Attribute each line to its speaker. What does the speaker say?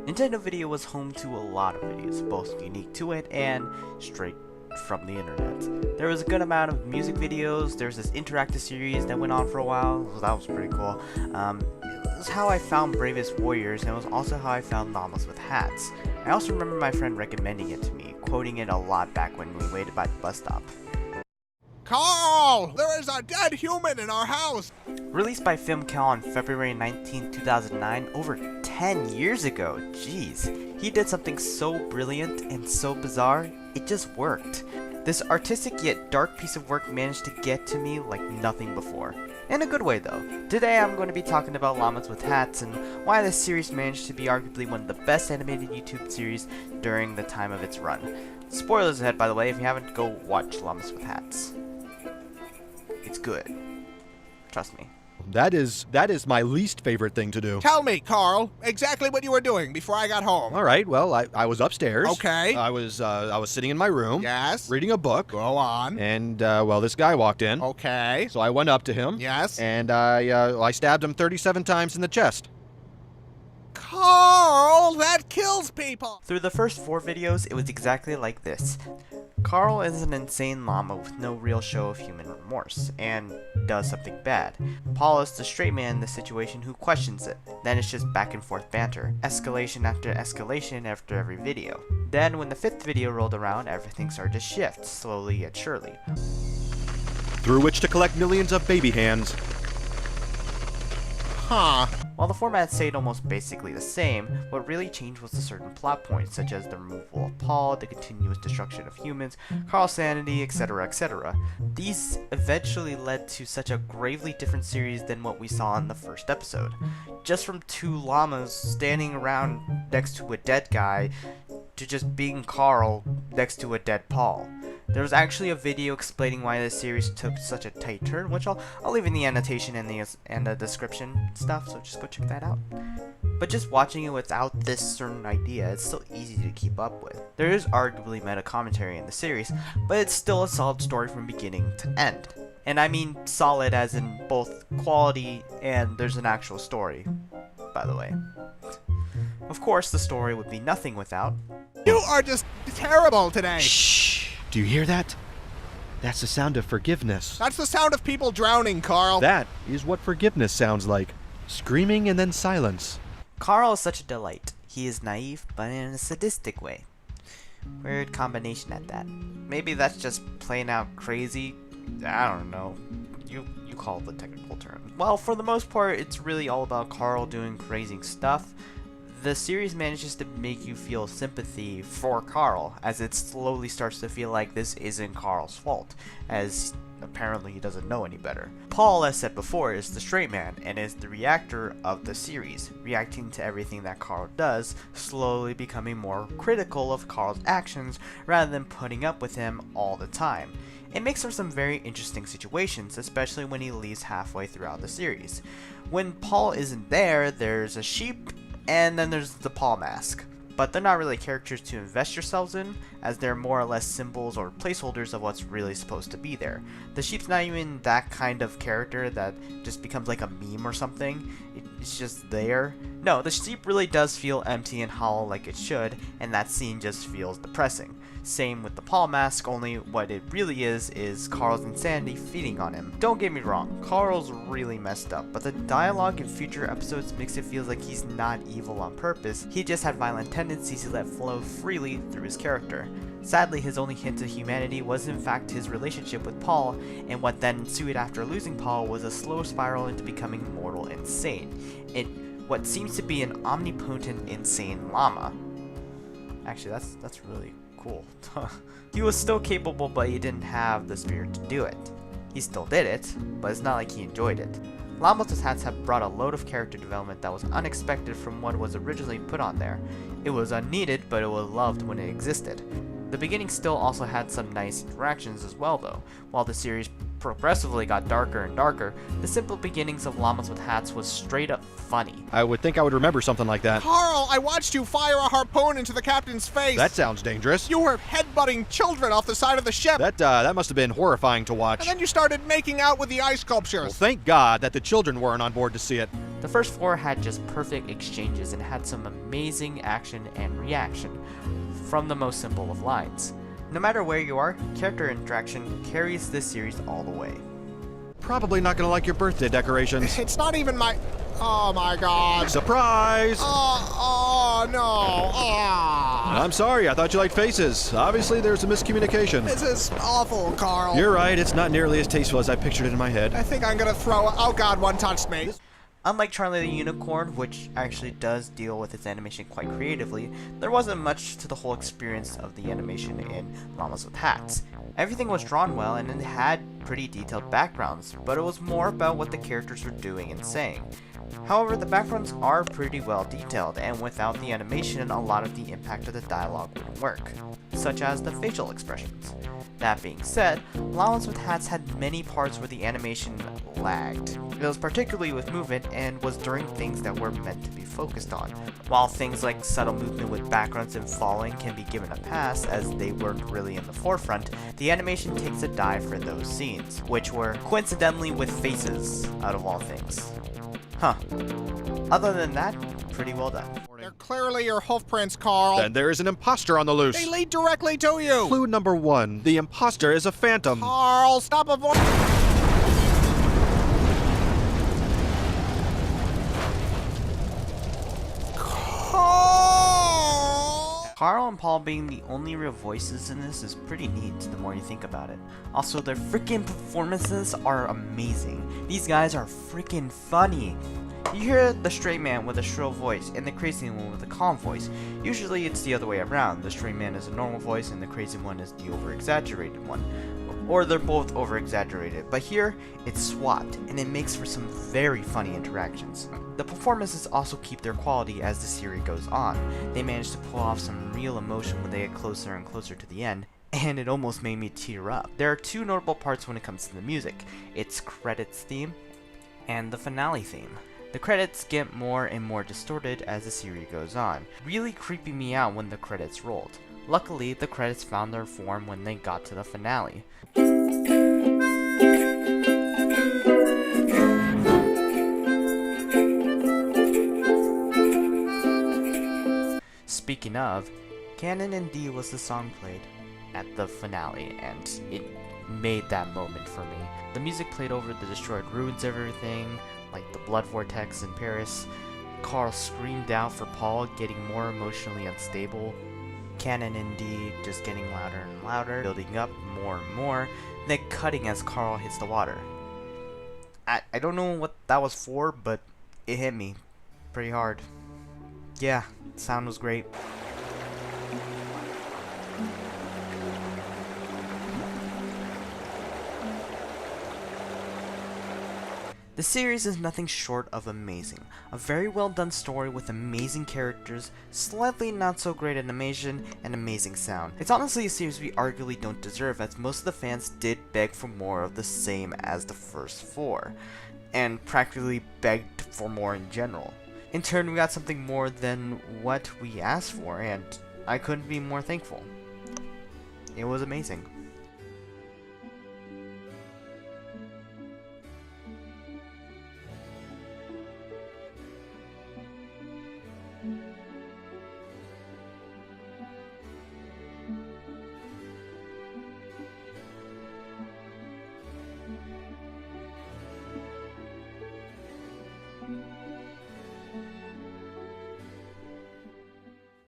Speaker 1: Nintendo Video was home to a lot of videos, both unique to it and straight from the internet. There was a good amount of music videos. There's this interactive series that went on for a while, so that was pretty cool. It was how I found Bravest Warriors, and it was also how I found Llamas with Hats. I also remember my friend recommending it to me, quoting it a lot back when we waited by the bus stop.
Speaker 2: Carl! There is a dead human in our house!
Speaker 1: Released by FilmCal on February 19, 2009, over 10 years ago. Jeez. He did something so brilliant and so bizarre, it just worked. This artistic yet dark piece of work managed to get to me like nothing before. In a good way though. Today I'm going to be talking about Llamas with Hats and why this series managed to be arguably one of the best animated YouTube series during the time of its run. Spoilers ahead, by the way. If you haven't, go watch Llamas with Hats. It's good. Trust me.
Speaker 3: That is my least favorite thing to do.
Speaker 2: Tell me, Carl, exactly what you were doing before I got home.
Speaker 3: All right, well, I was upstairs.
Speaker 2: Okay.
Speaker 3: I was sitting in my room.
Speaker 2: Yes.
Speaker 3: Reading a book.
Speaker 2: Go on.
Speaker 3: And, well, this guy walked in.
Speaker 2: Okay.
Speaker 3: So I went up to him.
Speaker 2: Yes.
Speaker 3: And I stabbed him 37 times in the chest.
Speaker 2: Carl, that kills people!
Speaker 1: Through the first 4 videos, it was exactly like this. Carl is an insane llama with no real show of human remorse, and does something bad. Paul is the straight man in the situation who questions it. Then it's just back and forth banter, escalation after every video. Then when the 5th video rolled around, everything started to shift, slowly yet surely.
Speaker 3: Through which to collect millions of baby hands.
Speaker 2: Huh.
Speaker 1: While the format stayed almost basically the same, what really changed was the certain plot points, such as the removal of Paul, the continuous destruction of humans, Carl's sanity, etc., etc. These eventually led to such a gravely different series than what we saw in the first episode. Just from 2 llamas standing around next to a dead guy, to just being Carl next to a dead Paul. There was actually a video explaining why this series took such a tight turn, which I'll leave in the annotation and the description stuff, so just go check that out. But just watching it without this certain idea, it's still easy to keep up with. There is arguably meta commentary in the series, but it's still a solid story from beginning to end. And I mean solid as in both quality and there's an actual story, by the way. Of course, the story would be nothing without...
Speaker 2: You are just terrible today!
Speaker 3: Shh! Do you hear that? That's the sound of forgiveness.
Speaker 2: That's the sound of people drowning, Carl.
Speaker 3: That is what forgiveness sounds like. Screaming and then silence.
Speaker 1: Carl is such a delight. He is naive, but in a sadistic way. Weird combination at that. Maybe that's just plain out crazy. I don't know. You call the technical term. Well, for the most part, it's really all about Carl doing crazy stuff. The series manages to make you feel sympathy for Carl, as it slowly starts to feel like this isn't Carl's fault, as apparently he doesn't know any better. Paul, as said before, is the straight man, and is the reactor of the series, reacting to everything that Carl does, slowly becoming more critical of Carl's actions, rather than putting up with him all the time. It makes for some very interesting situations, especially when he leaves halfway throughout the series. When Paul isn't there, there's a sheep, and then there's the Paul mask. But they're not really characters to invest yourselves in, as they're more or less symbols or placeholders of what's really supposed to be there. The sheep's not even that kind of character that just becomes like a meme or something. It's just there. No, the sheep really does feel empty and hollow like it should, and that scene just feels depressing. Same with the Paul mask, only what it really is Carl's insanity feeding on him. Don't get me wrong, Carl's really messed up, but the dialogue in future episodes makes it feel like he's not evil on purpose, he just had violent tendencies he let flow freely through his character. Sadly, his only hint of humanity was in fact his relationship with Paul, and what then ensued after losing Paul was a slow spiral into becoming mortal insane. What seems to be an omnipotent insane llama. Actually, that's really cool. He was still capable, but he didn't have the spirit to do it. He still did it, but it's not like he enjoyed it. Llamas with Hats have brought a load of character development that was unexpected from what was originally put on there. It was unneeded, but it was loved when it existed. The beginning still also had some nice interactions as well though. While the series progressively got darker and darker, the simple beginnings of Llamas with Hats was straight up funny.
Speaker 3: I would think I would remember something like that.
Speaker 2: Carl, I watched you fire a harpoon into the captain's face.
Speaker 3: That sounds dangerous.
Speaker 2: You were headbutting children off the side of the ship.
Speaker 3: That must have been horrifying to watch.
Speaker 2: And then you started making out with the ice sculptures.
Speaker 3: Well, thank God that the children weren't on board to see it.
Speaker 1: The first 4 had just perfect exchanges and had some amazing action and reaction from the most simple of lines. No matter where you are, character interaction carries this series all the way.
Speaker 3: Probably not gonna like your birthday decorations.
Speaker 2: It's not even my... Oh my god.
Speaker 3: Surprise!
Speaker 2: Oh no.
Speaker 3: I'm sorry, I thought you liked faces. Obviously, there's a miscommunication.
Speaker 2: This is awful, Carl.
Speaker 3: You're right, it's not nearly as tasteful as I pictured it in my head.
Speaker 2: I think I'm gonna throw... Oh god, one touched me.
Speaker 1: Unlike Charlie the Unicorn, which actually does deal with its animation quite creatively, there wasn't much to the whole experience of the animation in Llamas with Hats. Everything was drawn well and it had pretty detailed backgrounds, but it was more about what the characters were doing and saying. However, the backgrounds are pretty well detailed, and without the animation, a lot of the impact of the dialogue wouldn't work, such as the facial expressions. That being said, Llamas with Hats had many parts where the animation lagged. It was particularly with movement and was during things that were meant to be focused on. While things like subtle movement with backgrounds and falling can be given a pass as they weren't really in the forefront, the animation takes a dive for those scenes, which were coincidentally with faces, out of all things. Huh. Other than that, pretty well done.
Speaker 2: They're clearly your hoof prints, Carl.
Speaker 3: Then there is an imposter on the loose.
Speaker 2: They lead directly to you.
Speaker 3: Clue number 1. The imposter is a phantom.
Speaker 2: Carl, stop avoiding...
Speaker 1: Carl and Paul being the only real voices in this is pretty neat the more you think about it. Also, their freaking performances are amazing. These guys are freaking funny. You hear the straight man with a shrill voice and the crazy one with a calm voice. Usually it's the other way around. The straight man is a normal voice and the crazy one is the over-exaggerated one. Or they're both over-exaggerated, but here it's swapped and it makes for some very funny interactions. The performances also keep their quality as the series goes on. They manage to pull off some real emotion when they get closer and closer to the end, and it almost made me tear up. There are 2 notable parts when it comes to the music. Its credits theme and the finale theme. The credits get more and more distorted as the series goes on, really creeping me out when the credits rolled. Luckily, the credits found their form when they got to the finale. Speaking of, Canon and D was the song played at the finale, and it made that moment for me. The music played over the destroyed ruins of everything, like the blood vortex in Paris. Carl screamed out for Paul, getting more emotionally unstable. Canon and D just getting louder and louder, building up more and more, then cutting as Carl hits the water. I don't know what that was for, but it hit me pretty hard. Yeah, sound was great. The series is nothing short of amazing. A very well done story with amazing characters, slightly not so great animation, and amazing sound. It's honestly a series we arguably don't deserve, as most of the fans did beg for more of the same as the first 4, and practically begged for more in general. In turn, we got something more than what we asked for, and I couldn't be more thankful. It was amazing.